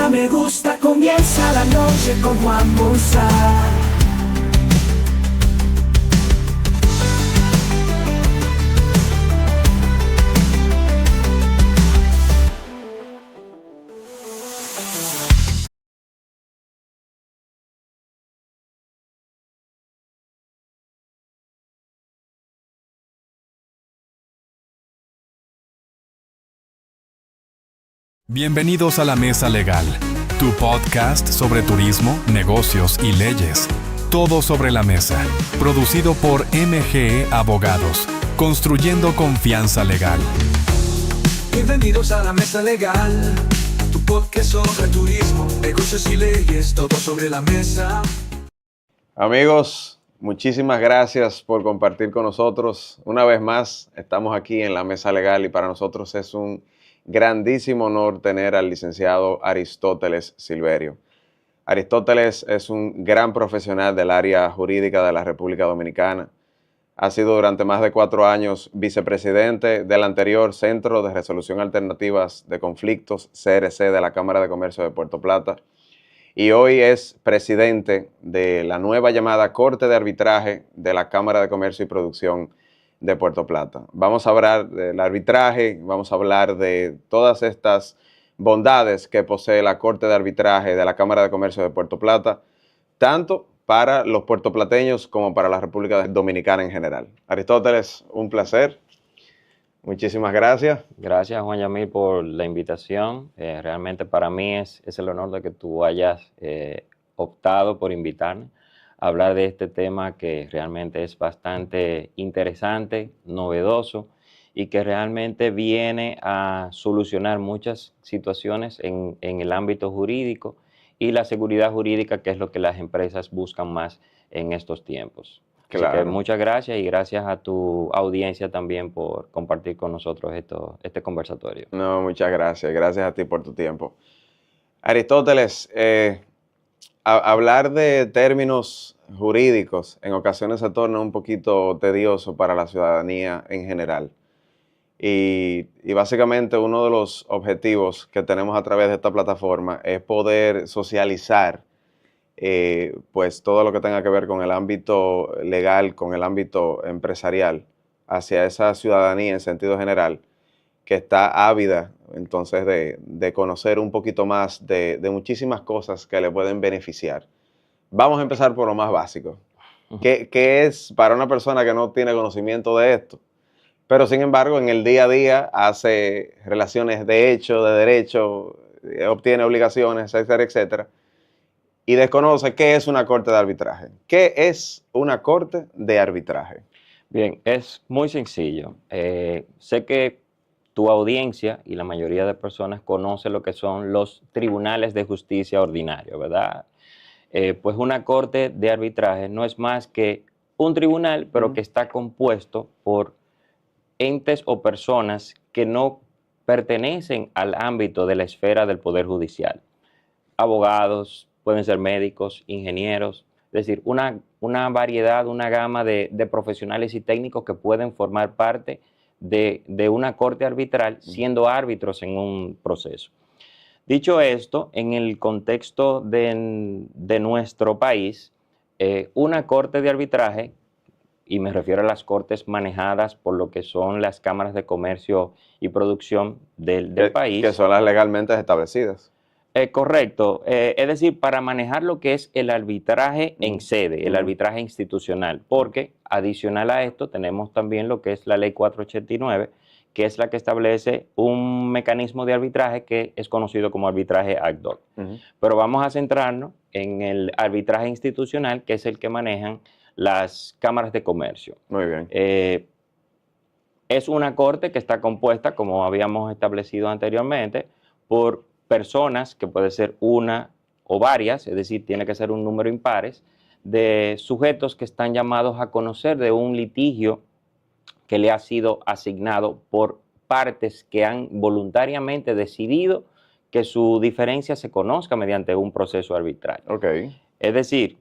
me gusta, comienza la noche con Juan Musa. Bienvenidos a La Mesa Legal, tu podcast sobre turismo, negocios y leyes. Todo sobre la mesa, producido por MGE Abogados, construyendo confianza legal. Bienvenidos a La Mesa Legal, tu podcast sobre turismo, negocios y leyes, todo sobre la mesa. Amigos, muchísimas gracias por compartir con nosotros. Una vez más, estamos aquí en La Mesa Legal y para nosotros es un grandísimo honor tener al licenciado Aristóteles Silverio. Aristóteles es un gran profesional del área jurídica de la República Dominicana. Ha sido durante más de 4 años vicepresidente del anterior Centro de Resolución Alternativas de Conflictos, CRC, de la Cámara de Comercio de Puerto Plata. Y hoy es presidente de la nueva llamada Corte de Arbitraje de la Cámara de Comercio y Producción de Puerto Plata. Vamos a hablar del arbitraje, vamos a hablar de todas estas bondades que posee la Corte de Arbitraje de la Cámara de Comercio de Puerto Plata, tanto para los puertoplateños como para la República Dominicana en general. Aristóteles, un placer. Muchísimas gracias. Gracias, Juan Yamil, por la invitación. Realmente para mí es el honor de que tú hayas optado por invitarme a hablar de este tema que realmente es bastante interesante, novedoso y que realmente viene a solucionar muchas situaciones en el ámbito jurídico y la seguridad jurídica, que es lo que las empresas buscan más en estos tiempos. Claro. Así que muchas gracias y gracias a tu audiencia también por compartir con nosotros este conversatorio. No, muchas gracias. Gracias a ti por tu tiempo. Aristóteles, hablar de términos jurídicos en ocasiones se torna un poquito tedioso para la ciudadanía en general. Y básicamente uno de los objetivos que tenemos a través de esta plataforma es poder socializar pues todo lo que tenga que ver con el ámbito legal, con el ámbito empresarial, hacia esa ciudadanía en sentido general que está ávida entonces de conocer un poquito más de muchísimas cosas que le pueden beneficiar. Vamos a empezar por lo más básico. ¿Qué es para una persona que no tiene conocimiento de esto? Pero sin embargo, en el día a día hace relaciones de hecho, de derecho, obtiene obligaciones, etcétera, etcétera, y desconoce qué es una corte de arbitraje. ¿Qué es una corte de arbitraje? Bien, es muy sencillo. Sé que tu audiencia y la mayoría de personas conoce lo que son los tribunales de justicia ordinarios, ¿verdad? Pues una corte de arbitraje no es más que un tribunal, pero que está compuesto por entes o personas que no pertenecen al ámbito de la esfera del Poder Judicial. Abogados, pueden ser médicos, ingenieros, es decir, una variedad, una gama de profesionales y técnicos que pueden formar parte de una corte arbitral siendo árbitros en un proceso. Dicho esto, en el contexto de nuestro país, una corte de arbitraje, y me refiero a las cortes manejadas por lo que son las cámaras de comercio y producción del país. Que son las legalmente establecidas. Correcto. Es decir, para manejar lo que es el arbitraje en sede, el arbitraje institucional, porque adicional a esto tenemos también lo que es la Ley 489, que es la que establece un mecanismo de arbitraje que es conocido como arbitraje ad hoc. Pero vamos a centrarnos en el arbitraje institucional, que es el que manejan las cámaras de comercio. Muy bien. Es una corte que está compuesta, como habíamos establecido anteriormente, por personas, que puede ser una o varias, es decir, tiene que ser un número impares, de sujetos que están llamados a conocer de un litigio que le ha sido asignado por partes que han voluntariamente decidido que su diferencia se conozca mediante un proceso arbitral. Okay. Es decir,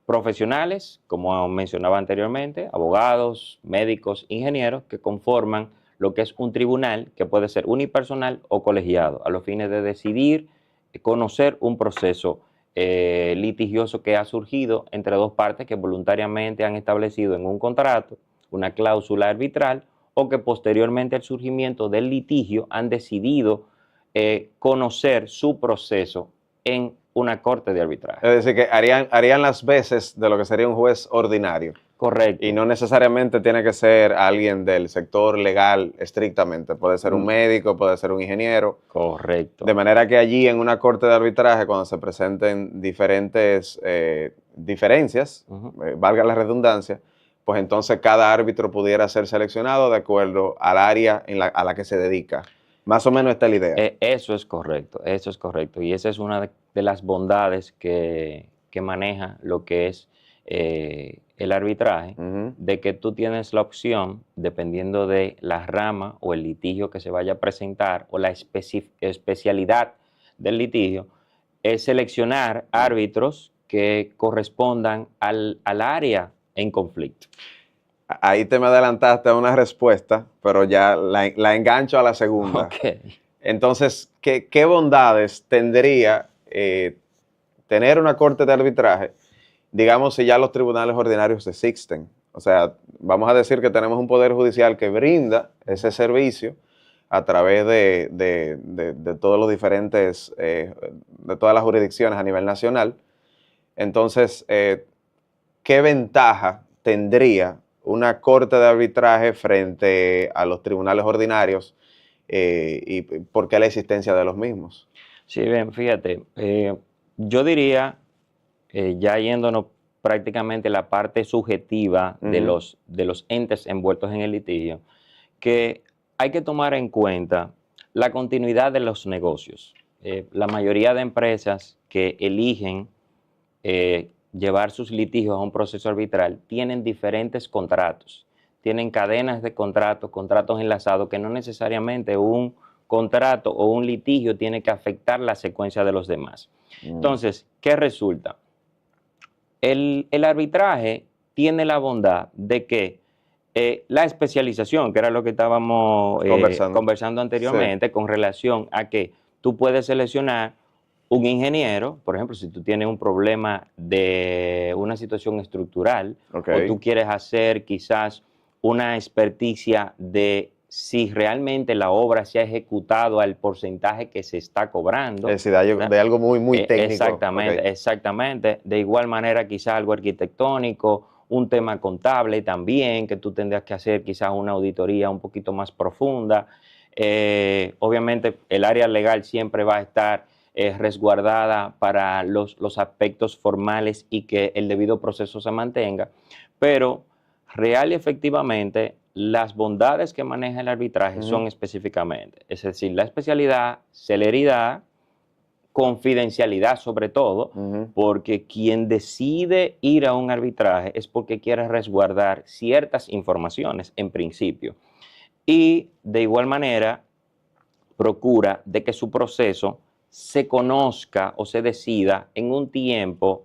profesionales, como mencionaba anteriormente, abogados, médicos, ingenieros, que conforman lo que es un tribunal que puede ser unipersonal o colegiado, a los fines de decidir conocer un proceso litigioso que ha surgido entre dos partes que voluntariamente han establecido en un contrato una cláusula arbitral o que posteriormente al surgimiento del litigio han decidido conocer su proceso en una corte de arbitraje. Es decir, que harían las veces de lo que sería un juez ordinario. Correcto. Y no necesariamente tiene que ser alguien del sector legal estrictamente. Puede ser un médico, puede ser un ingeniero. Correcto. De manera que allí en una corte de arbitraje, cuando se presenten diferentes diferencias, valga la redundancia, pues entonces cada árbitro pudiera ser seleccionado de acuerdo al área a la que se dedica. Más o menos esta es la idea. Eso es correcto, eso es correcto. Y esa es una de las bondades que maneja lo que es el arbitraje, de que tú tienes la opción, dependiendo de la rama o el litigio que se vaya a presentar o la especialidad del litigio, es seleccionar árbitros que correspondan al área en conflicto. Ahí te me adelantaste a una respuesta, pero ya la engancho a la segunda. Okay. Entonces, ¿qué bondades tendría tener una corte de arbitraje, digamos, si ya los tribunales ordinarios existen? O sea, vamos a decir que tenemos un poder judicial que brinda ese servicio a través de todos los diferentes, de todas las jurisdicciones a nivel nacional. Entonces, ¿qué ventaja tendría una corte de arbitraje frente a los tribunales ordinarios y por qué la existencia de los mismos? Sí, bien, fíjate, yo diría, ya yéndonos prácticamente la parte subjetiva de los entes envueltos en el litigio, que hay que tomar en cuenta la continuidad de los negocios. La mayoría de empresas que eligen llevar sus litigios a un proceso arbitral tienen diferentes contratos, tienen cadenas de contratos, contratos enlazados, que no necesariamente un contrato o un litigio tiene que afectar la secuencia de los demás. Entonces, ¿qué resulta? El arbitraje tiene la bondad de que la especialización, que era lo que estábamos conversando anteriormente, sí, con relación a que tú puedes seleccionar un ingeniero, por ejemplo, si tú tienes un problema de una situación estructural, o tú quieres hacer quizás una experticia de si realmente la obra se ha ejecutado al porcentaje que se está cobrando. Es decir, de algo muy técnico. Exactamente, exactamente. De igual manera, quizás algo arquitectónico, un tema contable también, que tú tendrás que hacer quizás una auditoría un poquito más profunda. Obviamente, el área legal siempre va a estar resguardada para los aspectos formales y que el debido proceso se mantenga, pero real y efectivamente las bondades que maneja el arbitraje son específicamente, es decir, la especialidad, celeridad, confidencialidad sobre todo, porque quien decide ir a un arbitraje es porque quiere resguardar ciertas informaciones en principio y de igual manera procura de que su proceso se conozca o se decida en un tiempo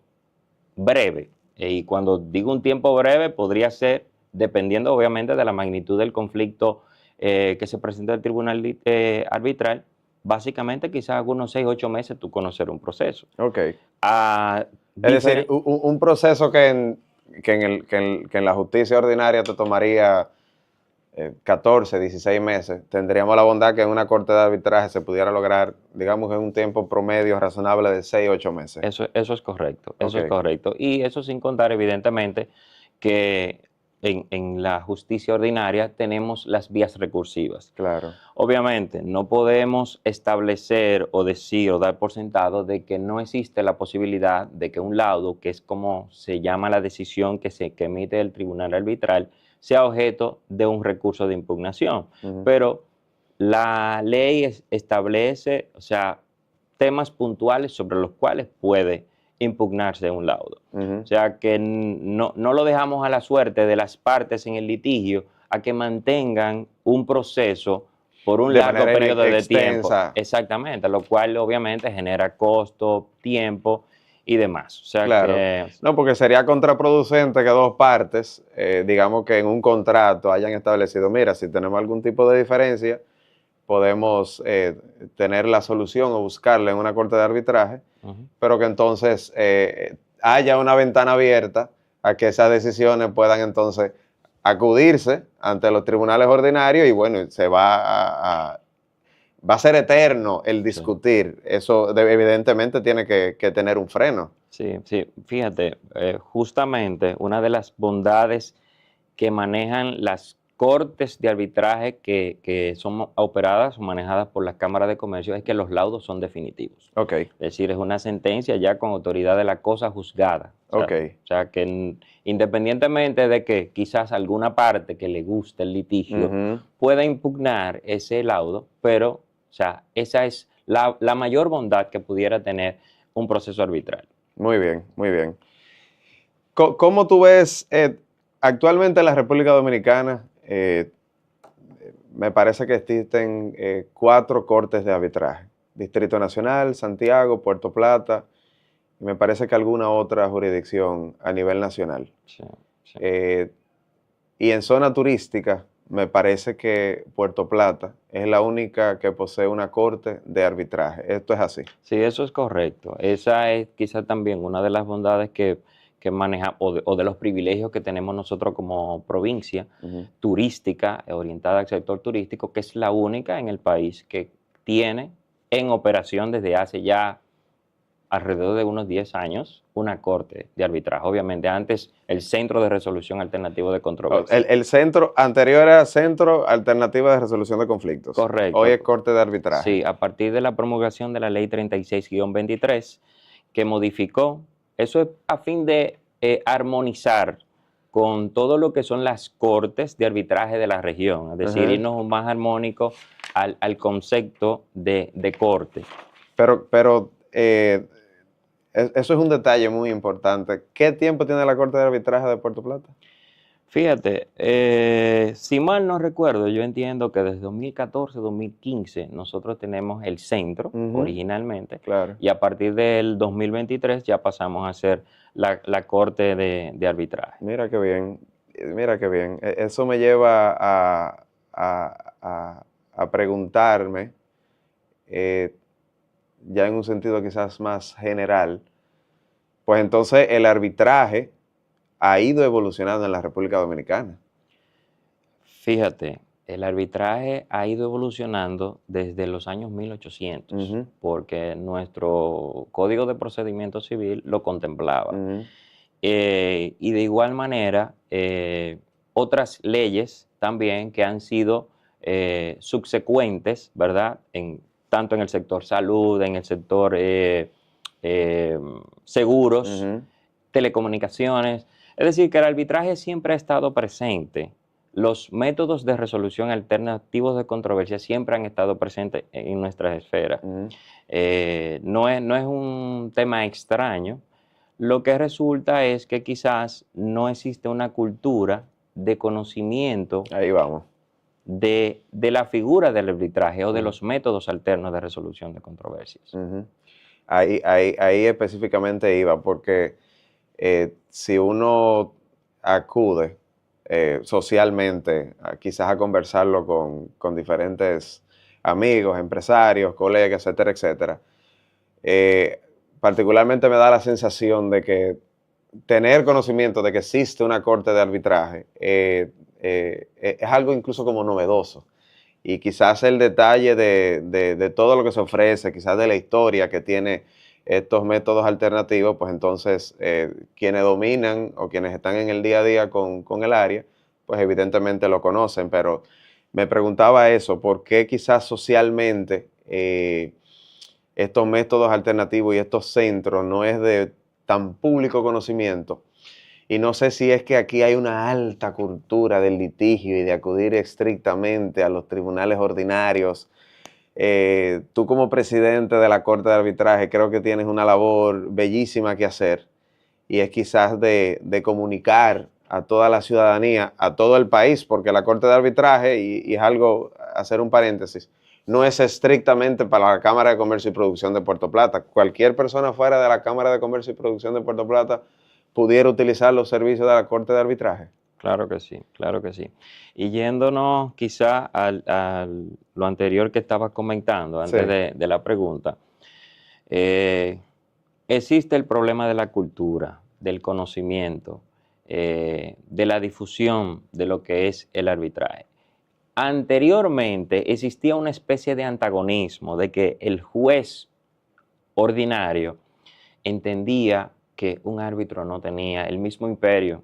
breve. Y cuando digo un tiempo breve, podría ser, dependiendo obviamente de la magnitud del conflicto que se presenta en el tribunal arbitral, básicamente quizás algunos 6 o 8 meses tú conocer un proceso. Es decir, un proceso que en la justicia ordinaria te tomaría 14, 16 meses, tendríamos la bondad que en una corte de arbitraje se pudiera lograr, digamos, en un tiempo promedio razonable de 6 o 8 meses. Eso es correcto, eso es correcto. Y eso sin contar, evidentemente, que en la justicia ordinaria tenemos las vías recursivas. Claro. Obviamente, no podemos establecer o decir o dar por sentado de que no existe la posibilidad de que un laudo, que es como se llama la decisión que emite el tribunal arbitral, sea objeto de un recurso de impugnación. Pero la ley establece, o sea, temas puntuales sobre los cuales puede impugnarse un laudo. O sea, que no lo dejamos a la suerte de las partes en el litigio a que mantengan un proceso por un largo periodo de tiempo. Exactamente, lo cual obviamente genera costo, tiempo y demás. O sea, claro. No, porque sería contraproducente que dos partes, digamos que en un contrato hayan establecido, mira, si tenemos algún tipo de diferencia, podemos tener la solución o buscarla en una corte de arbitraje, pero que entonces haya una ventana abierta a que esas decisiones puedan entonces acudirse ante los tribunales ordinarios y bueno, va a ser eterno el discutir. Sí. Eso evidentemente tiene que tener un freno. Sí, sí, fíjate, justamente una de las bondades que manejan las cortes de arbitraje que son operadas o manejadas por las cámaras de comercio es que los laudos son definitivos. Okay. Es decir, es una sentencia ya con autoridad de la cosa juzgada. Okay. O sea, que independientemente de que quizás alguna parte que le guste el litigio pueda impugnar ese laudo, pero, o sea, esa es la mayor bondad que pudiera tener un proceso arbitral. Muy bien, muy bien. ¿Cómo tú ves actualmente en la República Dominicana? Me parece que existen 4 cortes de arbitraje. Distrito Nacional, Santiago, Puerto Plata, y me parece que alguna otra jurisdicción a nivel nacional. Sí, sí. Y en zona turística, me parece que Puerto Plata es la única que posee una corte de arbitraje. ¿Esto es así? Sí, eso es correcto. Esa es quizá también una de las bondades que maneja o de los privilegios que tenemos nosotros como provincia turística, orientada al sector turístico, que es la única en el país que tiene en operación desde hace ya alrededor de unos 10 años una corte de arbitraje. Obviamente antes el Centro de Resolución Alternativo de Controversias. El centro anterior era Centro Alternativo de Resolución de Conflictos. Correcto. Hoy es corte de arbitraje. Sí, a partir de la promulgación de la Ley 36-23 que modificó. Eso es a fin de armonizar con todo lo que son las cortes de arbitraje de la región, es decir, irnos más armónico al concepto de corte. Pero eso es un detalle muy importante. ¿Qué tiempo tiene la Corte de Arbitraje de Puerto Plata? Fíjate, si mal no recuerdo, yo entiendo que desde 2014, 2015 nosotros tenemos el centro originalmente, claro. Y a partir del 2023 ya pasamos a ser la corte de arbitraje. Mira qué bien, mira qué bien. Eso me lleva a preguntarme, ya en un sentido quizás más general, pues entonces el arbitraje ha ido evolucionando en la República Dominicana. Fíjate, el arbitraje ha ido evolucionando desde los años 1800, porque nuestro Código de Procedimiento Civil lo contemplaba. Y de igual manera, otras leyes también que han sido subsecuentes, ¿verdad? Tanto en el sector salud, en el sector seguros, telecomunicaciones. Es decir, que el arbitraje siempre ha estado presente. Los métodos de resolución alternativos de controversia siempre han estado presentes en nuestras esferas. No es un tema extraño. Lo que resulta es que quizás no existe una cultura de conocimiento. Ahí vamos. De la figura del arbitraje o de los métodos alternos de resolución de controversias. Ahí específicamente iba, porque si uno acude socialmente, quizás a conversarlo con diferentes amigos, empresarios, colegas, etcétera, etcétera, particularmente me da la sensación de que tener conocimiento de que existe una corte de arbitraje es algo incluso como novedoso. Y quizás el detalle de todo lo que se ofrece, quizás de la historia que tiene estos métodos alternativos, pues entonces quienes dominan o quienes están en el día a día con el área, pues evidentemente lo conocen. Pero me preguntaba eso, ¿por qué quizás socialmente estos métodos alternativos y estos centros no es de tan público conocimiento? Y no sé si es que aquí hay una alta cultura del litigio y de acudir estrictamente a los tribunales ordinarios. Tú como presidente de la Corte de Arbitraje creo que tienes una labor bellísima que hacer, y es quizás de comunicar a toda la ciudadanía, a todo el país, porque la Corte de Arbitraje, y es algo, hacer un paréntesis, no es estrictamente para la Cámara de Comercio y Producción de Puerto Plata. Cualquier persona fuera de la Cámara de Comercio y Producción de Puerto Plata pudiera utilizar los servicios de la Corte de Arbitraje. claro que sí, claro que sí. Y yéndonos quizá a lo anterior que estabas comentando Sí. antes de la pregunta, eh, existe el problema de la cultura, del conocimiento, de la difusión de lo que es el arbitraje. Anteriormente existía una especie de antagonismo, de que el juez ordinario entendía que un árbitro no tenía el mismo imperio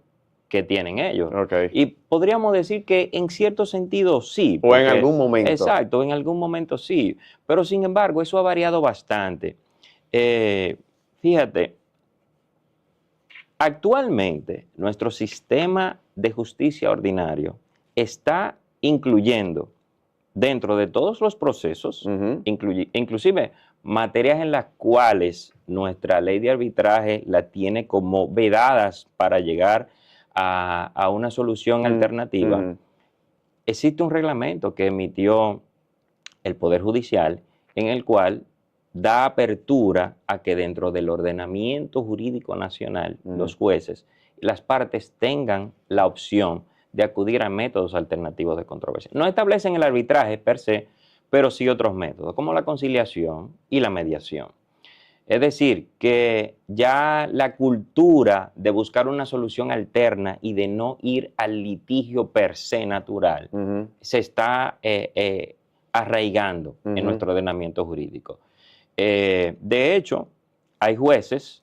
que tienen ellos. Ok. Y podríamos decir que en cierto sentido sí. O en porque- algún momento. Exacto, en algún momento sí. Pero sin embargo, eso ha variado bastante. Fíjate, actualmente nuestro sistema de justicia ordinario está incluyendo dentro de todos los procesos, Ujú. inclusive materias en las cuales nuestra ley de arbitraje la tiene como vedadas para llegar a una solución alternativa. Ujú. Existe un reglamento que emitió el Poder Judicial en el cual da apertura a que dentro del ordenamiento jurídico nacional, los jueces y las partes tengan la opción de acudir a métodos alternativos de controversia. No establecen el arbitraje per se, pero sí otros métodos, como la conciliación y la mediación. Es decir, que ya la cultura de buscar una solución alterna y de no ir al litigio per se natural Ujú. se está arraigando en Ujú. nuestro ordenamiento jurídico. De hecho, hay jueces,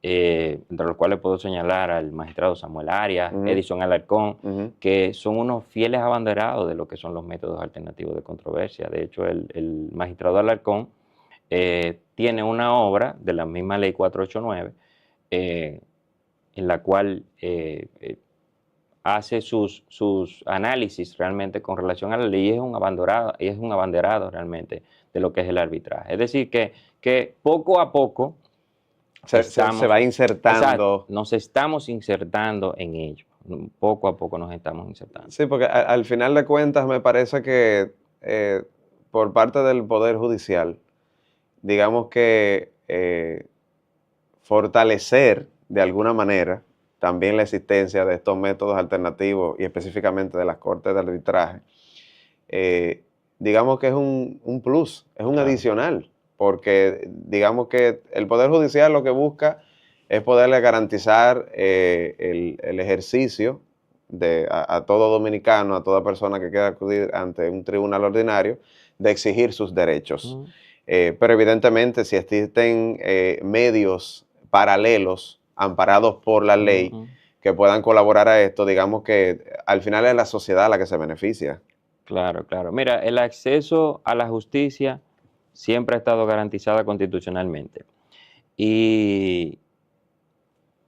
entre los cuales puedo señalar al magistrado Samuel Arias, Ujú. Edison Alarcón, Ujú. que son unos fieles abanderados de lo que son los métodos alternativos de controversia. De hecho, el magistrado Alarcón tiene una obra de la misma ley 489, en la cual hace sus análisis realmente con relación a la ley y es un abanderado realmente de lo que es el arbitraje. Es decir, que poco a poco Se va insertando. nos estamos insertando en ello. Poco a poco nos estamos insertando. Sí, porque al final de cuentas me parece que por parte del Poder Judicial, digamos que fortalecer de alguna manera también la existencia de estos métodos alternativos y específicamente de las cortes de arbitraje, digamos que es un plus, es un Claro. adicional, porque digamos que el Poder Judicial lo que busca es poderle garantizar el ejercicio a todo dominicano, a toda persona que quiera acudir ante un tribunal ordinario, de exigir sus derechos. Pero evidentemente si existen medios paralelos amparados por la ley que puedan colaborar a esto, digamos que al final es la sociedad la que se beneficia. Claro, claro. Mira, el acceso a la justicia siempre ha estado garantizada constitucionalmente. Y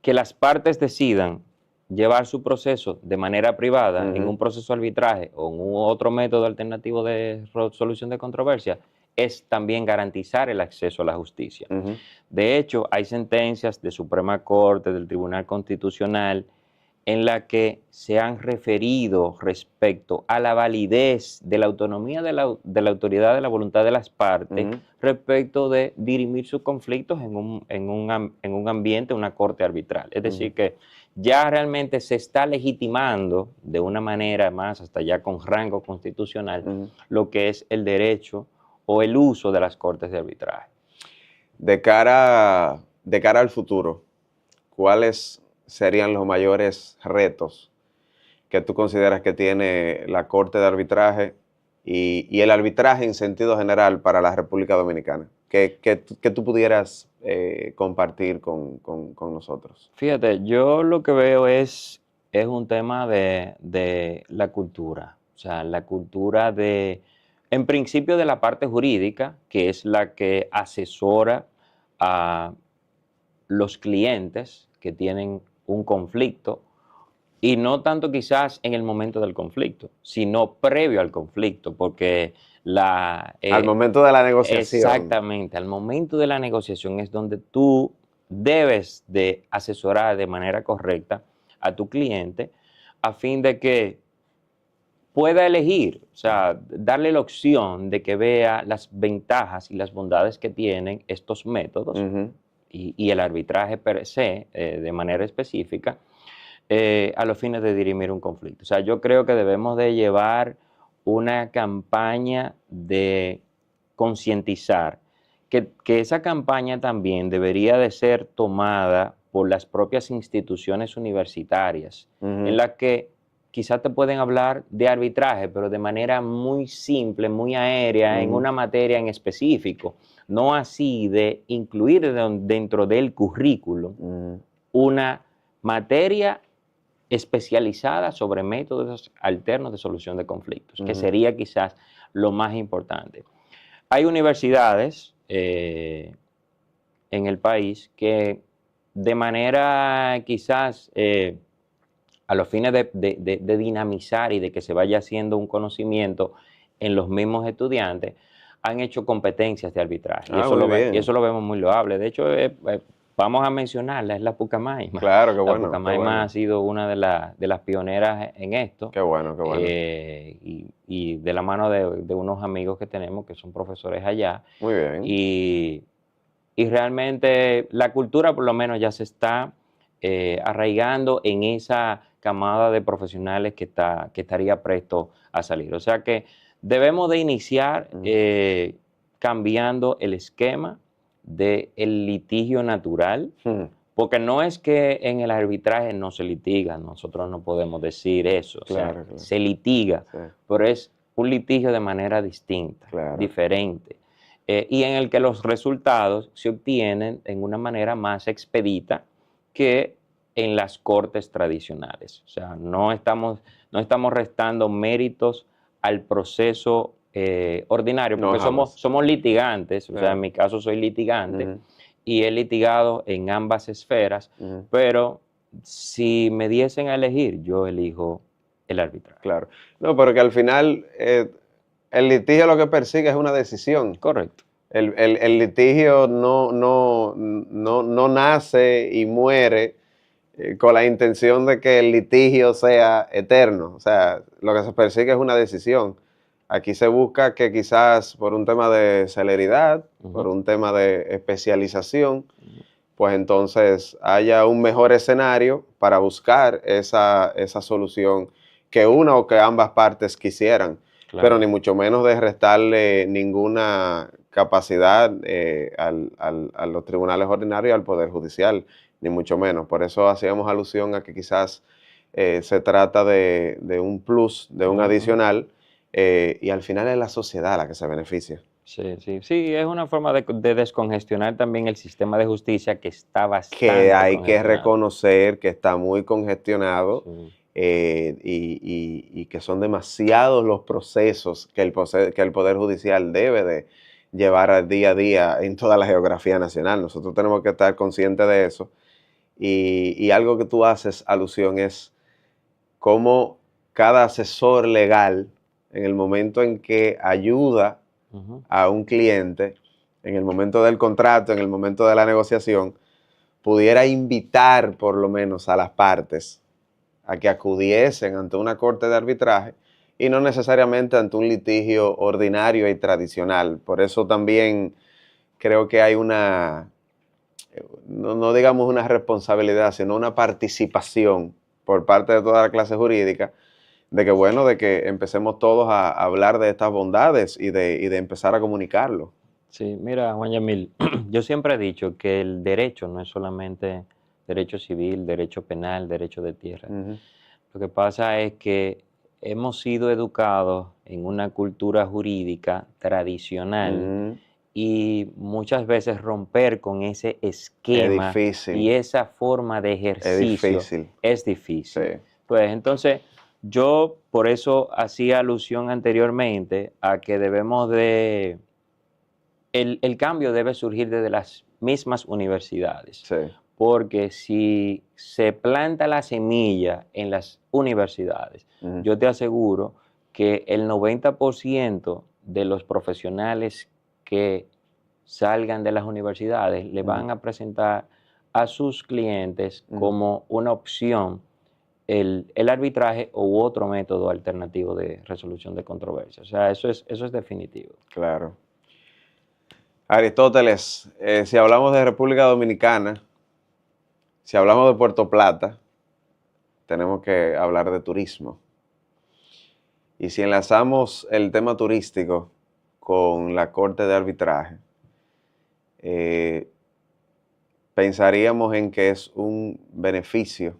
que las partes decidan llevar su proceso de manera privada en un proceso de arbitraje o en otro método alternativo de solución de controversia es también garantizar el acceso a la justicia. De hecho, hay sentencias de Suprema Corte, del Tribunal Constitucional, en la que se han referido respecto a la validez de la autonomía de la autoridad de la voluntad de las partes respecto de dirimir sus conflictos en un ambiente, una corte arbitral. Es decir, que ya realmente se está legitimando de una manera más, hasta ya con rango constitucional, lo que es el derecho o el uso de las cortes de arbitraje. De cara al futuro, ¿cuáles serían los mayores retos que tú consideras que tiene la Corte de Arbitraje y el arbitraje en sentido general para la República Dominicana? Que tú pudieras compartir con nosotros. Fíjate, yo lo que veo es un tema de la cultura, o sea, la cultura en principio de la parte jurídica, que es la que asesora a los clientes que tienen un conflicto, y no tanto quizás en el momento del conflicto, sino previo al conflicto, porque al momento de la negociación. Exactamente, al momento de la negociación es donde tú debes de asesorar de manera correcta a tu cliente a fin de que pueda elegir, o sea, darle la opción de que vea las ventajas y las bondades que tienen estos métodos y el arbitraje per se, de manera específica, a los fines de dirimir un conflicto. O sea, yo creo que debemos de llevar una campaña de concientizar, que esa campaña también debería de ser tomada por las propias instituciones universitarias, en las que quizás te pueden hablar de arbitraje, pero de manera muy simple, muy aérea, en una materia en específico, no así de incluir dentro del currículo una materia especializada sobre métodos alternos de solución de conflictos, que sería quizás lo más importante. Hay universidades en el país que de manera quizás a los fines de dinamizar y de que se vaya haciendo un conocimiento en los mismos estudiantes, han hecho competencias de arbitraje. Y eso lo vemos muy loable. De hecho, vamos a mencionarla, es la Pucamaima. Claro, qué bueno. La Pucamaima ha sido una de las pioneras en esto. Qué bueno, qué bueno. Y de la mano de unos amigos que tenemos que son profesores allá. Muy bien. Y realmente la cultura por lo menos ya se está arraigando en esa camada de profesionales que estaría presto a salir. O sea que debemos de iniciar cambiando el esquema del litigio natural, porque no es que en el arbitraje no se litiga, nosotros no podemos decir eso, Claro, claro. Se litiga, sí, pero es un litigio de manera distinta, claro, diferente, y en el que los resultados se obtienen en una manera más expedita que en las cortes tradicionales. O sea, no estamos restando méritos al proceso ordinario, porque somos litigantes, o sea, en mi caso soy litigante, y he litigado en ambas esferas, pero si me diesen a elegir, yo elijo el arbitraje. Claro. No, pero que al final el litigio lo que persigue es una decisión. Correcto. El litigio no nace y muere con la intención de que el litigio sea eterno. O sea, lo que se persigue es una decisión. Aquí se busca que quizás por un tema de celeridad, por un tema de especialización, pues entonces haya un mejor escenario para buscar esa solución que una o que ambas partes quisieran, claro, pero ni mucho menos de restarle ninguna capacidad a los tribunales ordinarios y al Poder Judicial, ni mucho menos. Por eso hacíamos alusión a que quizás se trata de un plus, de un adicional, y al final es la sociedad la que se beneficia. Sí, es una forma de descongestionar también el sistema de justicia que está bastante que hay que reconocer que está muy congestionado, sí, y que son demasiados los procesos que el Poder Judicial debe de llevar día a día en toda la geografía nacional. Nosotros tenemos que estar conscientes de eso. Y algo que tú haces alusión es cómo cada asesor legal, en el momento en que ayuda a un cliente, en el momento del contrato, en el momento de la negociación, pudiera invitar por lo menos a las partes a que acudiesen ante una corte de arbitraje y no necesariamente ante un litigio ordinario y tradicional. Por eso también creo que hay una, no digamos una responsabilidad, sino una participación por parte de toda la clase jurídica, de que empecemos todos a hablar de estas bondades y de empezar a comunicarlo. Sí, mira, Juan Yamil, yo siempre he dicho que el derecho no es solamente derecho civil, derecho penal, derecho de tierra. Lo que pasa es que hemos sido educados en una cultura jurídica tradicional y muchas veces romper con ese esquema y esa forma de ejercicio es difícil. Sí. Pues entonces, yo por eso hacía alusión anteriormente a que debemos de... El cambio debe surgir desde las mismas universidades. Sí. Porque si se planta la semilla en las universidades, yo te aseguro que el 90% de los profesionales que salgan de las universidades le van a presentar a sus clientes como una opción el arbitraje u otro método alternativo de resolución de controversias. O sea, eso es definitivo. Claro. Aristóteles, si hablamos de República Dominicana, si hablamos de Puerto Plata, tenemos que hablar de turismo. Y si enlazamos el tema turístico con la Corte de Arbitraje, pensaríamos en que es un beneficio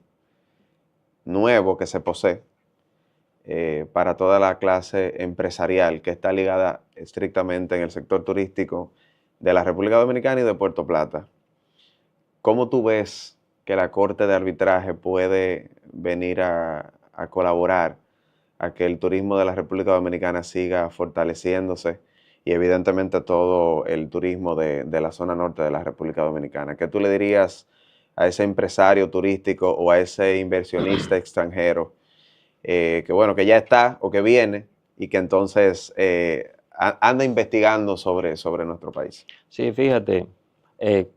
nuevo que se posee para toda la clase empresarial que está ligada estrictamente en el sector turístico de la República Dominicana y de Puerto Plata. ¿Cómo tú ves que la Corte de Arbitraje puede venir a colaborar a que el turismo de la República Dominicana siga fortaleciéndose y evidentemente todo el turismo de la zona norte de la República Dominicana? ¿Qué tú le dirías a ese empresario turístico o a ese inversionista extranjero que ya está o que viene y que entonces anda investigando sobre nuestro país? Sí, fíjate,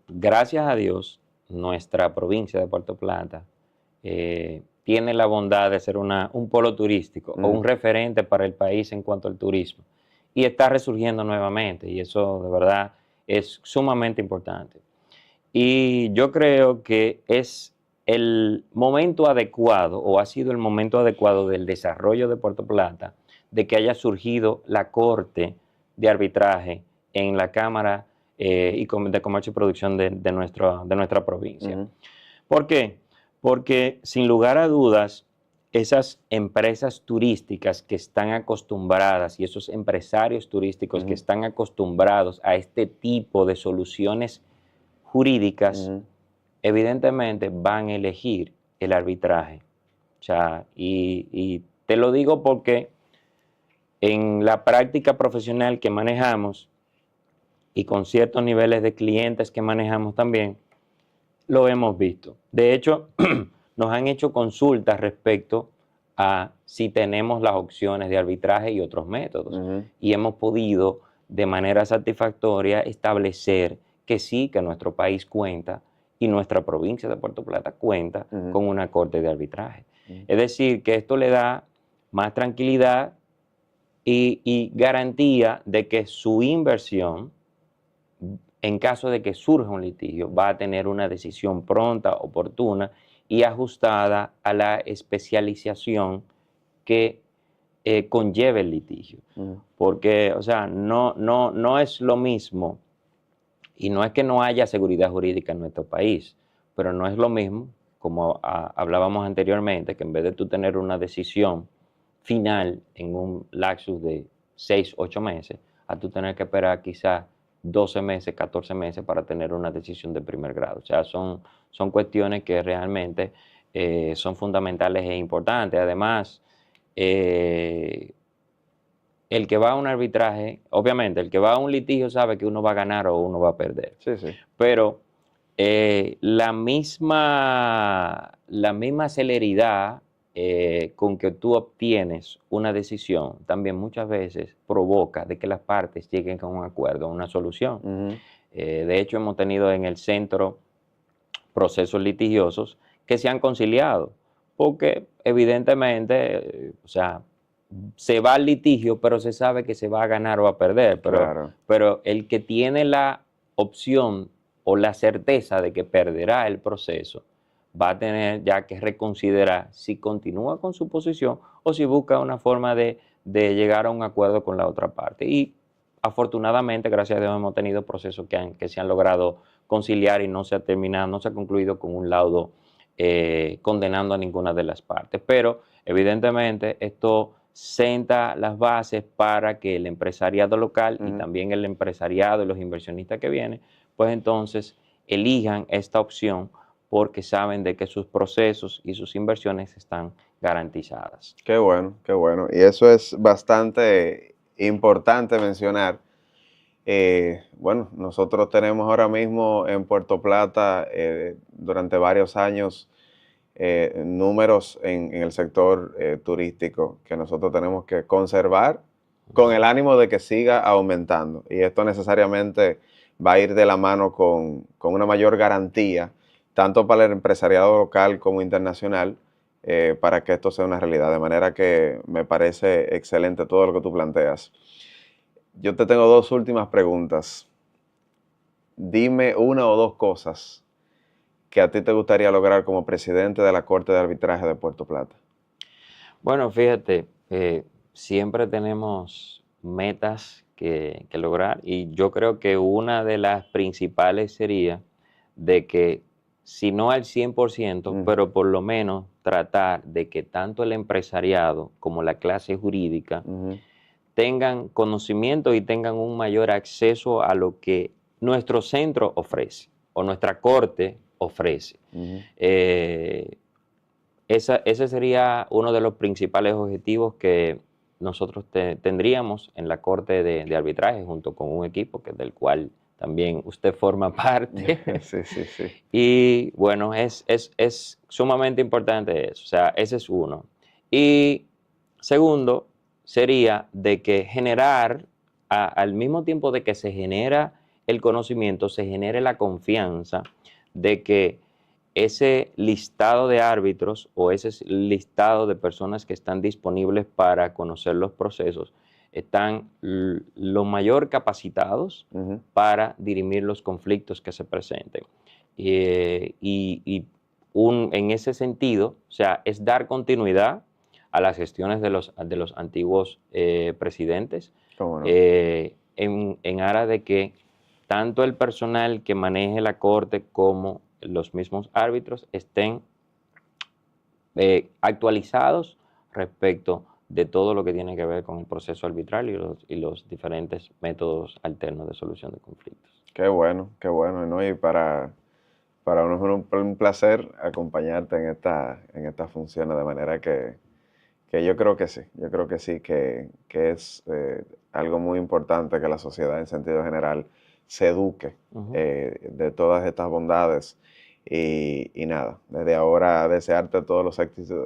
gracias a Dios, nuestra provincia de Puerto Plata tiene la bondad de ser un polo turístico o un referente para el país en cuanto al turismo. Y está resurgiendo nuevamente y eso de verdad es sumamente importante. Y yo creo que es el momento adecuado o ha sido el momento adecuado del desarrollo de Puerto Plata de que haya surgido la Corte de Arbitraje en la Cámara de Comercio y Producción de nuestra provincia. ¿Por qué? Porque sin lugar a dudas, esas empresas turísticas que están acostumbradas y esos empresarios turísticos que están acostumbrados a este tipo de soluciones jurídicas, evidentemente van a elegir el arbitraje. O sea, y te lo digo porque en la práctica profesional que manejamos y con ciertos niveles de clientes que manejamos también, lo hemos visto. De hecho, nos han hecho consultas respecto a si tenemos las opciones de arbitraje y otros métodos. Y hemos podido de manera satisfactoria establecer que sí, que nuestro país cuenta y nuestra provincia de Puerto Plata cuenta con una corte de arbitraje. Es decir, que esto le da más tranquilidad y garantía de que su inversión, en caso de que surja un litigio, va a tener una decisión pronta, oportuna y ajustada a la especialización que conlleve el litigio. Porque, o sea, no es lo mismo, y no es que no haya seguridad jurídica en nuestro país, pero no es lo mismo, como hablábamos anteriormente, que en vez de tú tener una decisión final en un lapsus de 6, 8 meses, a tú tener que esperar quizás 12 meses, 14 meses para tener una decisión de primer grado. O sea, son cuestiones que realmente son fundamentales e importantes. Además, el que va a un arbitraje, obviamente, el que va a un litigio sabe que uno va a ganar o uno va a perder. Sí, sí. Pero la misma celeridad con que tú obtienes una decisión también muchas veces provoca de que las partes lleguen a un acuerdo, a una solución. De hecho, hemos tenido en el centro procesos litigiosos que se han conciliado, porque evidentemente, o sea, se va al litigio, pero se sabe que se va a ganar o a perder, pero el que tiene la opción o la certeza de que perderá el proceso, va a tener ya que reconsiderar si continúa con su posición o si busca una forma de llegar a un acuerdo con la otra parte. Y afortunadamente, gracias a Dios, hemos tenido procesos que se han logrado conciliar y no se ha terminado, no se ha concluido con un laudo condenando a ninguna de las partes. Pero evidentemente esto senta las bases para que el empresariado local y también el empresariado y los inversionistas que vienen, pues entonces elijan esta opción porque saben de que sus procesos y sus inversiones están garantizadas. Qué bueno, qué bueno. Y eso es bastante importante mencionar. Bueno, nosotros tenemos ahora mismo en Puerto Plata durante varios años números en el sector turístico que nosotros tenemos que conservar con el ánimo de que siga aumentando. Y esto necesariamente va a ir de la mano con una mayor garantía, tanto para el empresariado local como internacional, para que esto sea una realidad. De manera que me parece excelente todo lo que tú planteas. Yo te tengo 2 últimas preguntas. Dime una o 2 cosas que a ti te gustaría lograr como presidente de la Corte de Arbitraje de Puerto Plata? Bueno, fíjate, siempre tenemos metas que lograr y yo creo que una de las principales sería de que, si no al 100%, pero por lo menos tratar de que tanto el empresariado como la clase jurídica tengan conocimiento y tengan un mayor acceso a lo que nuestro centro ofrece o nuestra corte ofrece. Ese sería uno de los principales objetivos que nosotros tendríamos en la Corte de Arbitraje, junto con un equipo del cual también usted forma parte. Sí. Y bueno, es sumamente importante eso. O sea, ese es uno. Y segundo, sería de que generar, al mismo tiempo de que se genera el conocimiento, se genere la confianza de que ese listado de árbitros o ese listado de personas que están disponibles para conocer los procesos están lo mayor capacitados para dirimir los conflictos que se presenten. En ese sentido, o sea, es dar continuidad a las gestiones de los antiguos presidentes, ¿Cómo no? en aras de que tanto el personal que maneje la Corte como los mismos árbitros estén actualizados respecto de todo lo que tiene que ver con el proceso arbitral y los diferentes métodos alternos de solución de conflictos. Qué bueno, ¿no? Y para uno es un placer acompañarte en estas funciones, de manera que yo creo que sí, que es algo muy importante que la sociedad en sentido general se eduque de todas estas bondades. Y nada, desde ahora desearte todos los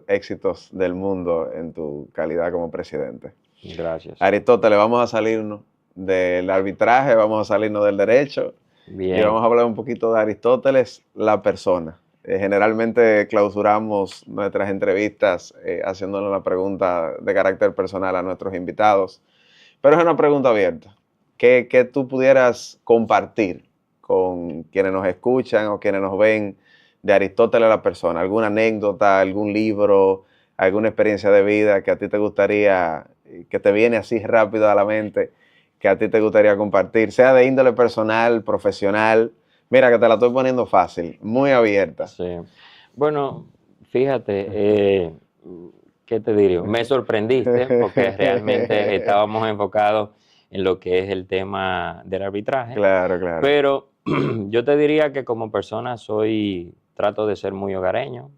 éxitos del mundo en tu calidad como presidente. Gracias. Aristóteles, vamos a salirnos del arbitraje, vamos a salirnos del derecho. Bien. Y vamos a hablar un poquito de Aristóteles, la persona. Generalmente clausuramos nuestras entrevistas haciéndole una pregunta de carácter personal a nuestros invitados, pero es una pregunta abierta. ¿Qué tú pudieras compartir con quienes nos escuchan o quienes nos ven de Aristóteles la persona? ¿Alguna anécdota, algún libro, alguna experiencia de vida que a ti te gustaría, que te viene así rápido a la mente, que a ti te gustaría compartir, sea de índole personal, profesional? Mira que te la estoy poniendo fácil, muy abierta. Sí. Bueno, fíjate, ¿qué te diría? Me sorprendiste porque realmente estábamos enfocados en lo que es el tema del arbitraje. Claro. Pero yo te diría que como persona trato de ser muy hogareño.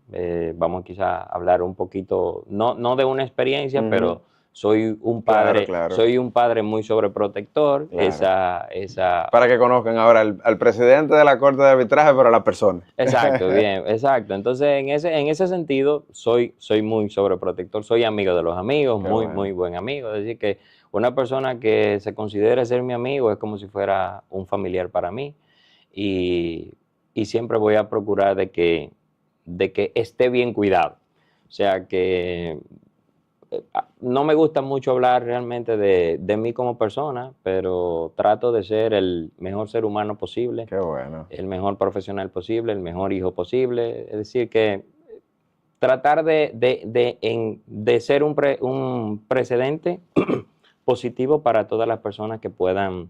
Vamos quizá a hablar un poquito, no de una experiencia, pero soy un padre, Claro. soy un padre muy sobreprotector. Claro. Para que conozcan ahora al presidente de la Corte de Arbitraje, pero a la persona. Exacto, bien, exacto. Entonces, en ese sentido, soy muy sobreprotector, soy amigo de los amigos, muy buen amigo. Es decir, que una persona que se considere ser mi amigo es como si fuera un familiar para mí. Y siempre voy a procurar de que esté bien cuidado. O sea, que no me gusta mucho hablar realmente de mí como persona, pero trato de ser el mejor ser humano posible. Qué bueno. El mejor profesional posible, el mejor hijo posible. Es decir, que tratar de ser un precedente positivo para todas las personas que puedan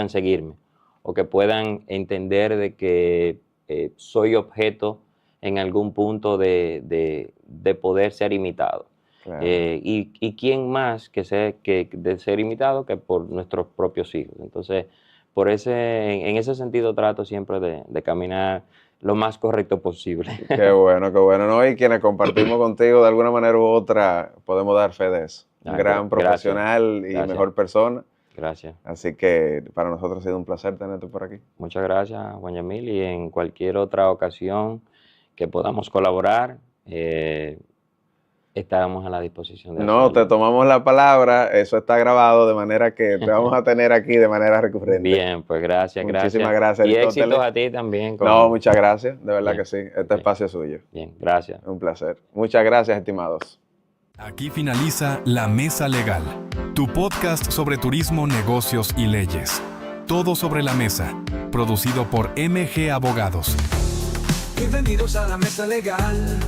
seguirme o que puedan entender de que soy objeto en algún punto de poder ser imitado. Claro. Y quién más de ser imitado que por nuestros propios hijos. Entonces, en ese sentido trato siempre de caminar lo más correcto posible. Qué bueno, ¿no? Y quienes compartimos contigo de alguna manera u otra, podemos dar fe de eso. Un gran profesional y mejor persona. Gracias. Así que para nosotros ha sido un placer tenerte por aquí. Muchas gracias, Juan Yamil, y en cualquier otra ocasión que podamos colaborar, estamos a la disposición de hacerlo. Te tomamos la palabra, eso está grabado, de manera que te vamos a tener aquí de manera recurrente. Bien, pues gracias. Muchísimas gracias. Y éxitos a ti también. Muchas gracias, de verdad que sí. Espacio es suyo. Bien, gracias. Un placer. Muchas gracias, estimados. Aquí finaliza La Mesa Legal, tu podcast sobre turismo, negocios y leyes. Todo sobre la mesa, producido por MG Abogados. Bienvenidos a la Mesa Legal,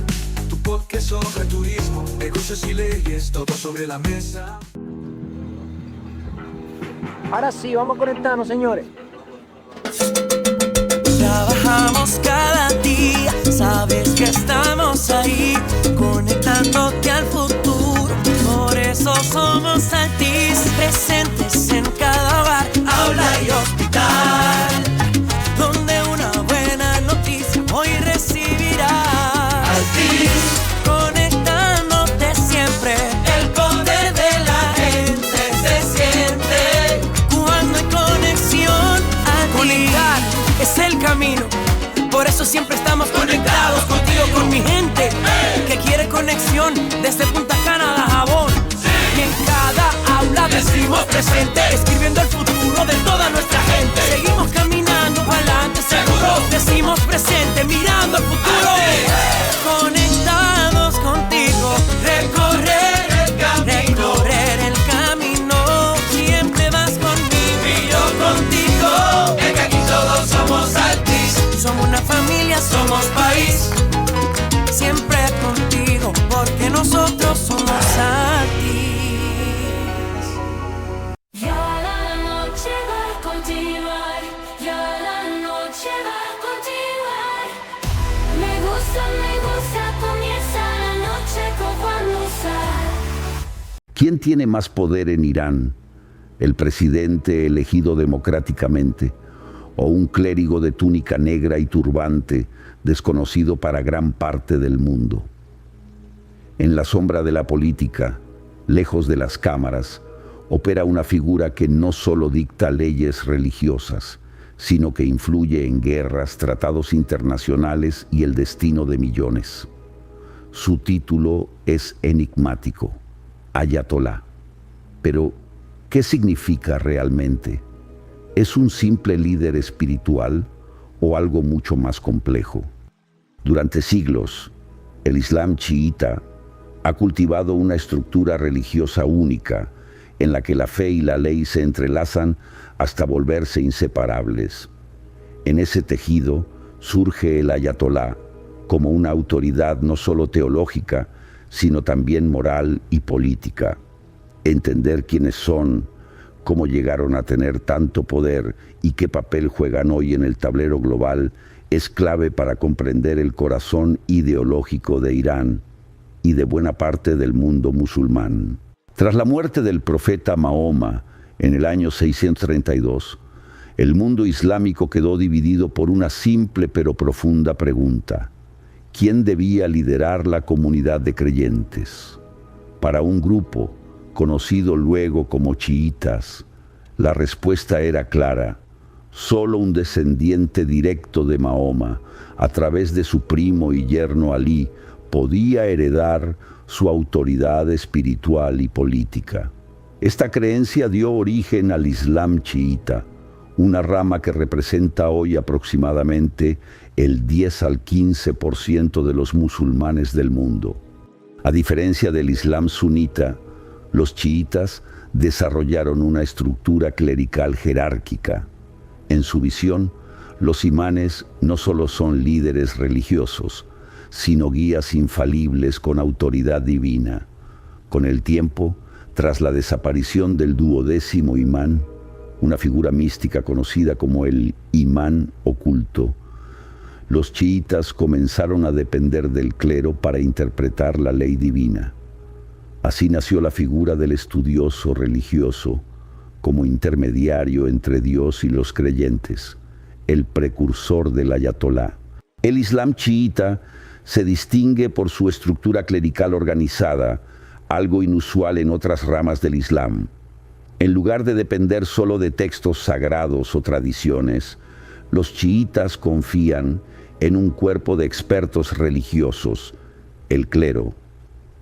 tu podcast sobre turismo, negocios y leyes, todo sobre la mesa. Ahora sí, vamos a conectarnos, señores. Trabajamos cada día, sabes que estamos ahí, conectándote al futuro. Por eso somos Altis, presentes en cada bar, aula y hospital, donde una buena noticia hoy recibirás. Altis, conectándote siempre, el poder de la gente se siente cuando hay conexión. Altis, conectar es el camino, por eso siempre estamos conectados contigo, con mi gente que quiere conexión desde Punta Cana a Jabón. Y en cada aula decimos presente, escribiendo el futuro de toda nuestra gente. Seguimos caminando para adelante seguros, decimos presente, mirando al futuro. Conectados contigo, recorrer el camino, siempre vas conmigo y yo contigo. Es que aquí todos somos Altis, somos una familia, somos país, siempre contigo, porque nosotros somos Altis. Ya la noche va a continuar, ya la noche va a continuar. Me gusta, comienza la noche con Juan Musa. ¿Quién tiene más poder en Irán? ¿El presidente elegido democráticamente o un clérigo de túnica negra y turbante desconocido para gran parte del mundo? En la sombra de la política, lejos de las cámaras, opera una figura que no solo dicta leyes religiosas, sino que influye en guerras, tratados internacionales y el destino de millones. Su título es enigmático, Ayatolá. Pero, ¿qué significa realmente? ¿Es un simple líder espiritual o algo mucho más complejo? Durante siglos, el Islam chiita ha cultivado una estructura religiosa única en la que la fe y la ley se entrelazan hasta volverse inseparables. En ese tejido surge el ayatolá como una autoridad no solo teológica, sino también moral y política. Entender quiénes son, cómo llegaron a tener tanto poder y qué papel juegan hoy en el tablero global es clave para comprender el corazón ideológico de Irán y de buena parte del mundo musulmán. Tras la muerte del profeta Mahoma en el año 632, el mundo islámico quedó dividido por una simple pero profunda pregunta: ¿quién debía liderar la comunidad de creyentes? Para un grupo, conocido luego como chiitas, la respuesta era clara: solo un descendiente directo de Mahoma, a través de su primo y yerno Alí, podía heredar su autoridad espiritual y política. Esta creencia dio origen al Islam chiita, una rama que representa hoy aproximadamente el 10 al 15% de los musulmanes del mundo. A diferencia del Islam sunita, los chiitas desarrollaron una estructura clerical jerárquica. En su visión, los imanes no solo son líderes religiosos, sino guías infalibles con autoridad divina. Con el tiempo, tras la desaparición del 12º imán, una figura mística conocida como el imán oculto, los chiitas comenzaron a depender del clero para interpretar la ley divina. Así nació la figura del estudioso religioso como intermediario entre Dios y los creyentes, el precursor del ayatolá. El Islam chiita se distingue por su estructura clerical organizada, algo inusual en otras ramas del Islam. En lugar de depender solo de textos sagrados o tradiciones, los chiitas confían en un cuerpo de expertos religiosos, el clero,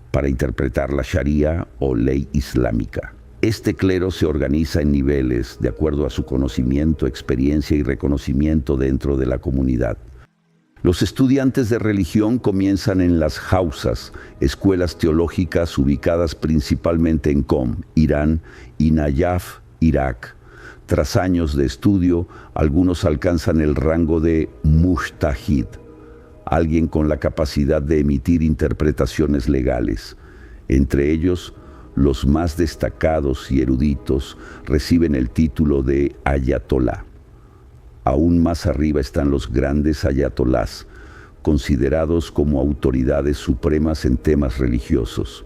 para interpretar la Sharia o ley islámica. Este clero se organiza en niveles de acuerdo a su conocimiento, experiencia y reconocimiento dentro de la comunidad. Los estudiantes de religión comienzan en las Hausas, escuelas teológicas ubicadas principalmente en Qom, Irán, y Nayaf, Irak. Tras años de estudio, algunos alcanzan el rango de Mujtahid, alguien con la capacidad de emitir interpretaciones legales. Entre ellos, los más destacados y eruditos reciben el título de ayatolá. Aún más arriba están los grandes ayatolás, considerados como autoridades supremas en temas religiosos.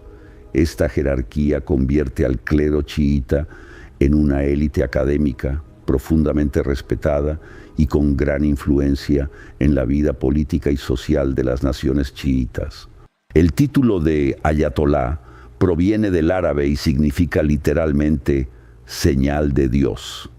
Esta jerarquía convierte al clero chiita en una élite académica profundamente respetada y con gran influencia en la vida política y social de las naciones chiitas. El título de ayatolá proviene del árabe y significa literalmente señal de Dios.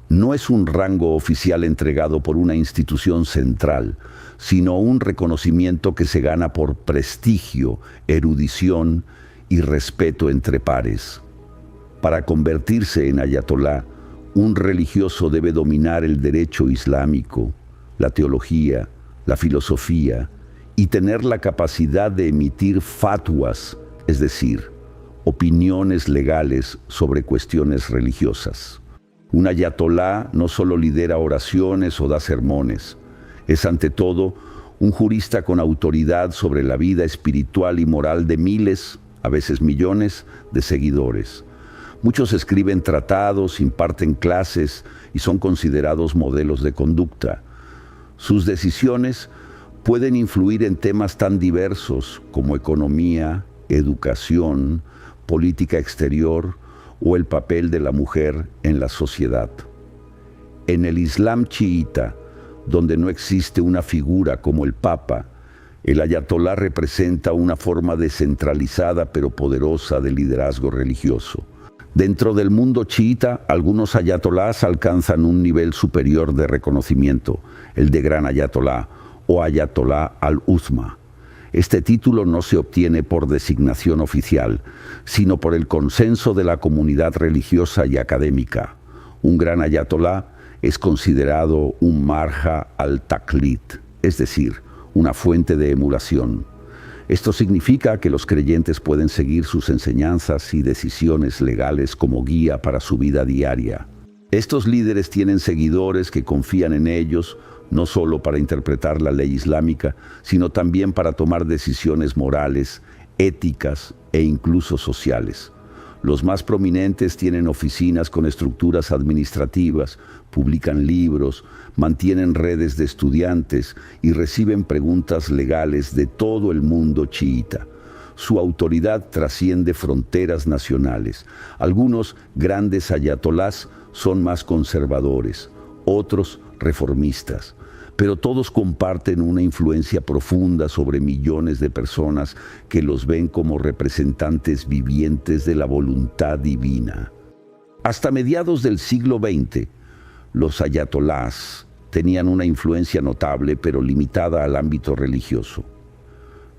No es un rango oficial entregado por una institución central, sino un reconocimiento que se gana por prestigio, erudición y respeto entre pares. Para convertirse en ayatolá, un religioso debe dominar el derecho islámico, la teología, la filosofía y tener la capacidad de emitir fatwas, es decir, opiniones legales sobre cuestiones religiosas. Un ayatolá no solo lidera oraciones o da sermones, es ante todo un jurista con autoridad sobre la vida espiritual y moral de miles, a veces millones, de seguidores. Muchos escriben tratados, imparten clases y son considerados modelos de conducta. Sus decisiones pueden influir en temas tan diversos como economía, educación, política exterior o el papel de la mujer en la sociedad. En el Islam chiita, donde no existe una figura como el Papa, el ayatolá representa una forma descentralizada pero poderosa de liderazgo religioso. Dentro del mundo chiita, algunos ayatolás alcanzan un nivel superior de reconocimiento, el de gran ayatolá o ayatolá al-Uzma. Este título no se obtiene por designación oficial, sino por el consenso de la comunidad religiosa y académica. Un gran ayatolá es considerado un marja al-taqlid, es decir, una fuente de emulación. Esto significa que los creyentes pueden seguir sus enseñanzas y decisiones legales como guía para su vida diaria. Estos líderes tienen seguidores que confían en ellos, no solo para interpretar la ley islámica, sino también para tomar decisiones morales, éticas e incluso sociales. Los más prominentes tienen oficinas con estructuras administrativas, publican libros, mantienen redes de estudiantes y reciben preguntas legales de todo el mundo chiita. Su autoridad trasciende fronteras nacionales. Algunos grandes ayatolás son más conservadores, otros reformistas, pero todos comparten una influencia profunda sobre millones de personas que los ven como representantes vivientes de la voluntad divina. Hasta mediados del siglo XX, los ayatolás tenían una influencia notable pero limitada al ámbito religioso.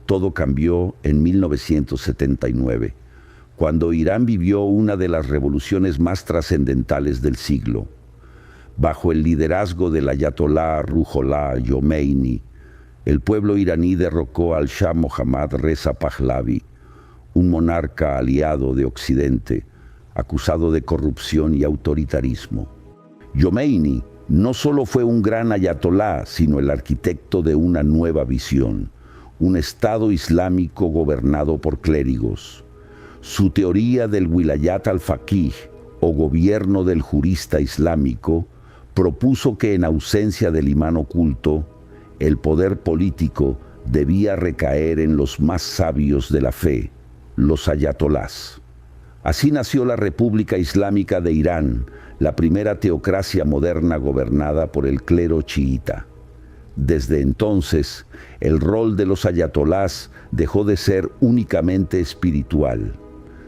Todo cambió en 1979, cuando Irán vivió una de las revoluciones más trascendentales del siglo. Bajo el liderazgo del ayatolá Ruhollah Khomeini, el pueblo iraní derrocó al Shah Mohammad Reza Pahlavi, un monarca aliado de Occidente, acusado de corrupción y autoritarismo. Khomeini no solo fue un gran ayatolá, sino el arquitecto de una nueva visión, un Estado islámico gobernado por clérigos. Su teoría del wilayat al-faqih, o gobierno del jurista islámico, propuso que en ausencia del imán oculto, el poder político debía recaer en los más sabios de la fe, los ayatolás. Así nació la República Islámica de Irán, la primera teocracia moderna gobernada por el clero chiita. Desde entonces, el rol de los ayatolás dejó de ser únicamente espiritual.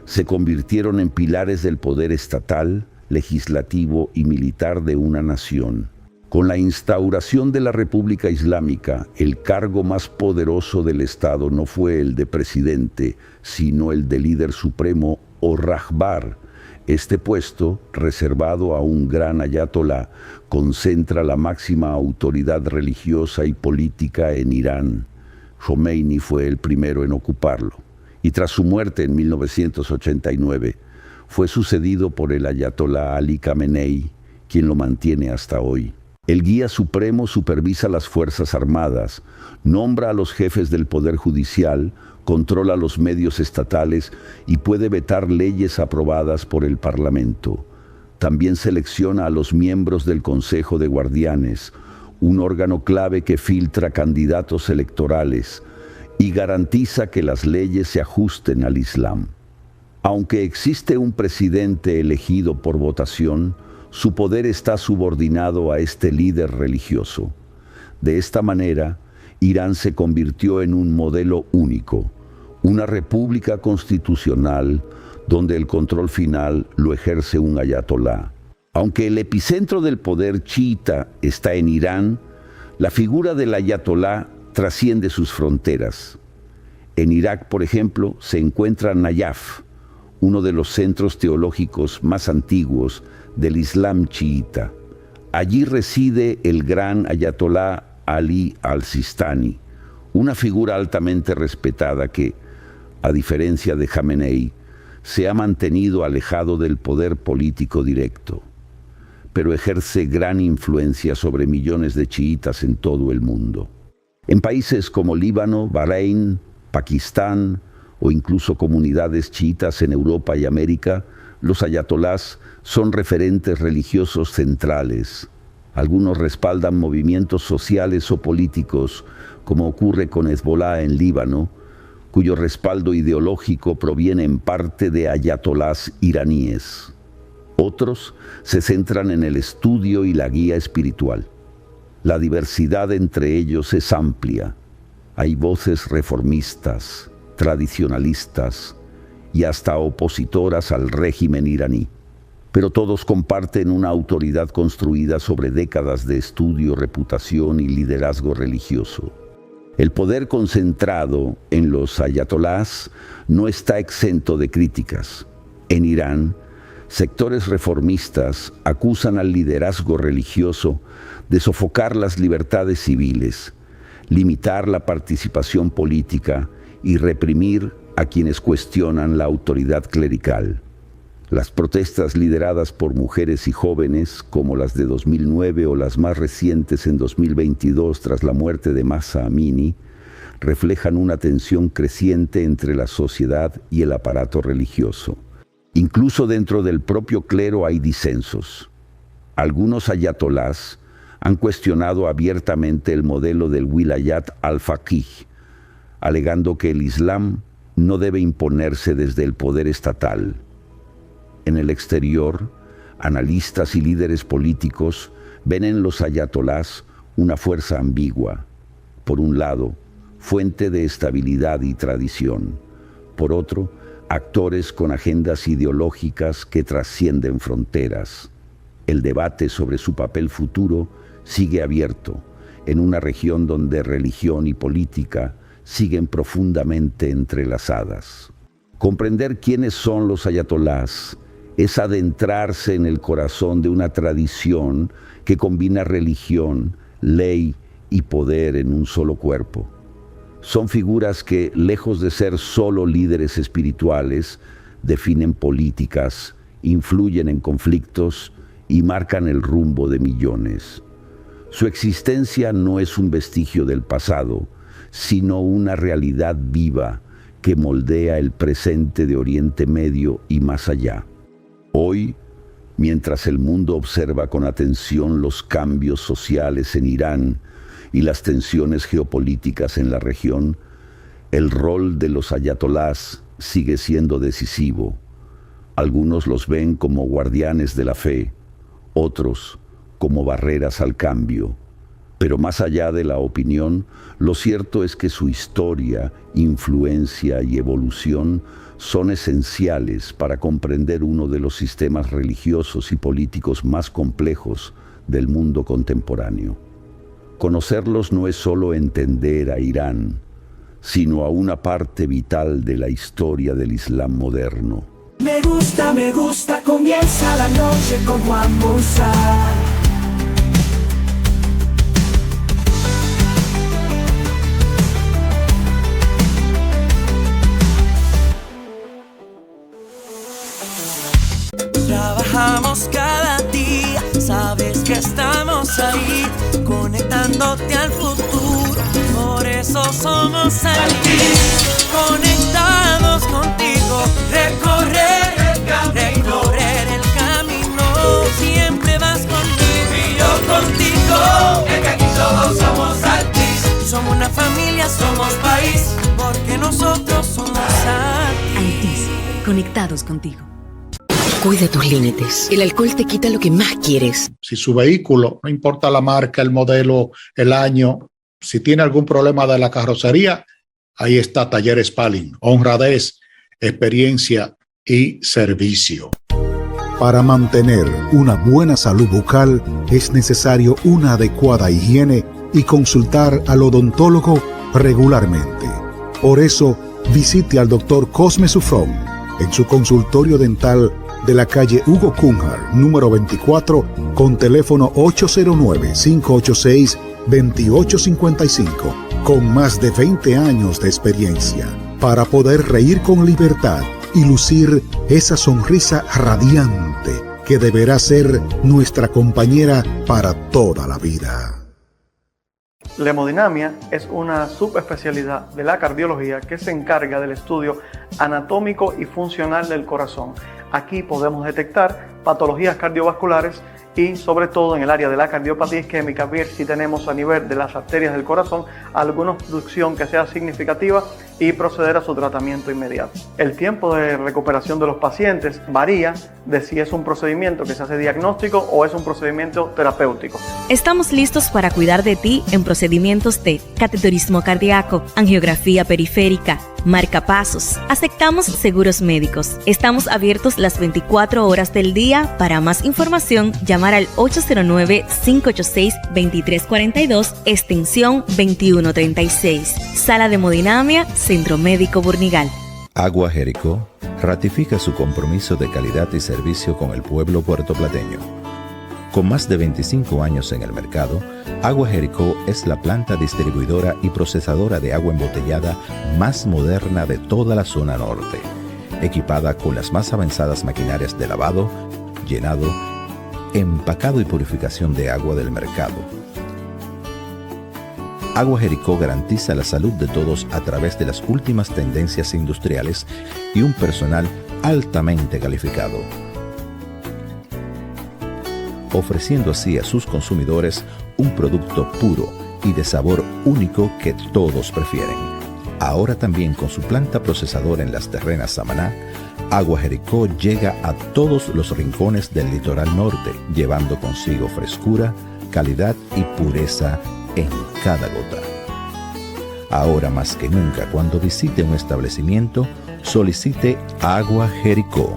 Se convirtieron en pilares del poder estatal, legislativo y militar de una nación. Con la instauración de la República Islámica, el cargo más poderoso del Estado no fue el de presidente, sino el de líder supremo o rahbar. Este puesto, reservado a un gran ayatolá, concentra la máxima autoridad religiosa y política en Irán. Khomeini fue el primero en ocuparlo, y tras su muerte en 1989, fue sucedido por el ayatolá Ali Khamenei, quien lo mantiene hasta hoy. El guía supremo supervisa las Fuerzas Armadas, nombra a los jefes del Poder Judicial, controla los medios estatales y puede vetar leyes aprobadas por el Parlamento. También selecciona a los miembros del Consejo de Guardianes, un órgano clave que filtra candidatos electorales y garantiza que las leyes se ajusten al Islam. Aunque existe un presidente elegido por votación, su poder está subordinado a este líder religioso. De esta manera, Irán se convirtió en un modelo único, una república constitucional donde el control final lo ejerce un ayatolá. Aunque el epicentro del poder chiita está en Irán, la figura del ayatolá trasciende sus fronteras. En Irak, por ejemplo, se encuentra Nayaf, uno de los centros teológicos más antiguos del Islam chiita. Allí reside el gran ayatolá Ali al-Sistani, una figura altamente respetada que, a diferencia de Jamenei, se ha mantenido alejado del poder político directo, pero ejerce gran influencia sobre millones de chiitas en todo el mundo. En países como Líbano, Bahrein, Pakistán o incluso comunidades chiitas en Europa y América, los ayatolás son referentes religiosos centrales. Algunos respaldan movimientos sociales o políticos, como ocurre con Hezbolá en Líbano, cuyo respaldo ideológico proviene en parte de ayatolás iraníes. Otros se centran en el estudio y la guía espiritual. La diversidad entre ellos es amplia. Hay voces reformistas, tradicionalistas y hasta opositoras al régimen iraní. Pero todos comparten una autoridad construida sobre décadas de estudio, reputación y liderazgo religioso. El poder concentrado en los ayatolás no está exento de críticas. En Irán, sectores reformistas acusan al liderazgo religioso de sofocar las libertades civiles, limitar la participación política y reprimir a quienes cuestionan la autoridad clerical. Las protestas lideradas por mujeres y jóvenes, como las de 2009 o las más recientes en 2022 tras la muerte de Mahsa Amini, reflejan una tensión creciente entre la sociedad y el aparato religioso. Incluso dentro del propio clero hay disensos. Algunos ayatolás han cuestionado abiertamente el modelo del Wilayat al-Faqih, alegando que el Islam no debe imponerse desde el poder estatal. En el exterior, analistas y líderes políticos ven en los ayatolás una fuerza ambigua. Por un lado, fuente de estabilidad y tradición. Por otro, actores con agendas ideológicas que trascienden fronteras. El debate sobre su papel futuro sigue abierto en una región donde religión y política siguen profundamente entrelazadas. Comprender quiénes son los ayatolás es adentrarse en el corazón de una tradición que combina religión, ley y poder en un solo cuerpo. Son figuras que, lejos de ser solo líderes espirituales, definen políticas, influyen en conflictos y marcan el rumbo de millones. Su existencia no es un vestigio del pasado, sino una realidad viva que moldea el presente de Oriente Medio y más allá. Hoy, mientras el mundo observa con atención los cambios sociales en Irán y las tensiones geopolíticas en la región, el rol de los ayatolás sigue siendo decisivo. Algunos los ven como guardianes de la fe, otros como barreras al cambio. Pero más allá de la opinión, lo cierto es que su historia, influencia y evolución son esenciales para comprender uno de los sistemas religiosos y políticos más complejos del mundo contemporáneo. Conocerlos no es solo entender a Irán, sino a una parte vital de la historia del Islam moderno. Me gusta, comienza la noche con Juan Musa. Trabajamos cada día, sabes que estamos estamos ahí, conectándote al futuro. Por eso somos Altis, conectados contigo. Recorrer el camino, siempre vas conmigo y yo contigo. Es que aquí todos somos Altis. Somos una familia, somos país, porque nosotros somos Altis. Altis, conectados contigo. Cuida tus límites. El alcohol te quita lo que más quieres. Si su vehículo, no importa la marca, el modelo, el año, si tiene algún problema de la carrocería, ahí está Talleres Palin. Honradez, experiencia y servicio. Para mantener una buena salud bucal es necesario una adecuada higiene y consultar al odontólogo regularmente. Por eso, visite al Dr. Cosme Sufrón en su consultorio dental de la calle Hugo Cunhar, número 24, con teléfono 809-586-2855, con más de 20 años de experiencia, para poder reír con libertad y lucir esa sonrisa radiante que deberá ser nuestra compañera para toda la vida. La hemodinamia es una subespecialidad de la cardiología que se encarga del estudio anatómico y funcional del corazón. Aquí podemos detectar patologías cardiovasculares y sobre todo en el área de la cardiopatía isquémica ver si tenemos a nivel de las arterias del corazón alguna obstrucción que sea significativa y proceder a su tratamiento inmediato. El tiempo de recuperación de los pacientes varía de si es un procedimiento que se hace diagnóstico o es un procedimiento terapéutico. Estamos listos para cuidar de ti en procedimientos de cateterismo cardíaco, angiografía periférica, marcapasos. Aceptamos seguros médicos. Estamos abiertos las 24 horas del día. Para más información, llamar al 809-586-2342, extensión 2136. Sala de hemodinamia, Centro Médico Burnigal. Agua Jericó ratifica su compromiso de calidad y servicio con el pueblo puertoplateño. Con más de 25 años en el mercado, Agua Jericó es la planta distribuidora y procesadora de agua embotellada más moderna de toda la zona norte, equipada con las más avanzadas maquinarias de lavado, llenado, empacado y purificación de agua del mercado. Agua Jericó garantiza la salud de todos a través de las últimas tendencias industriales y un personal altamente calificado, ofreciendo así a sus consumidores un producto puro y de sabor único que todos prefieren. Ahora también con su planta procesadora en Las Terrenas, Samaná, Agua Jericó llega a todos los rincones del litoral norte, llevando consigo frescura, calidad y pureza en cada gota. Ahora más que nunca, cuando visite un establecimiento, solicite Agua Jericó,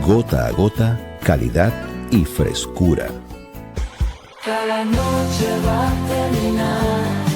gota a gota, calidad y frescura. Cada noche va a terminar.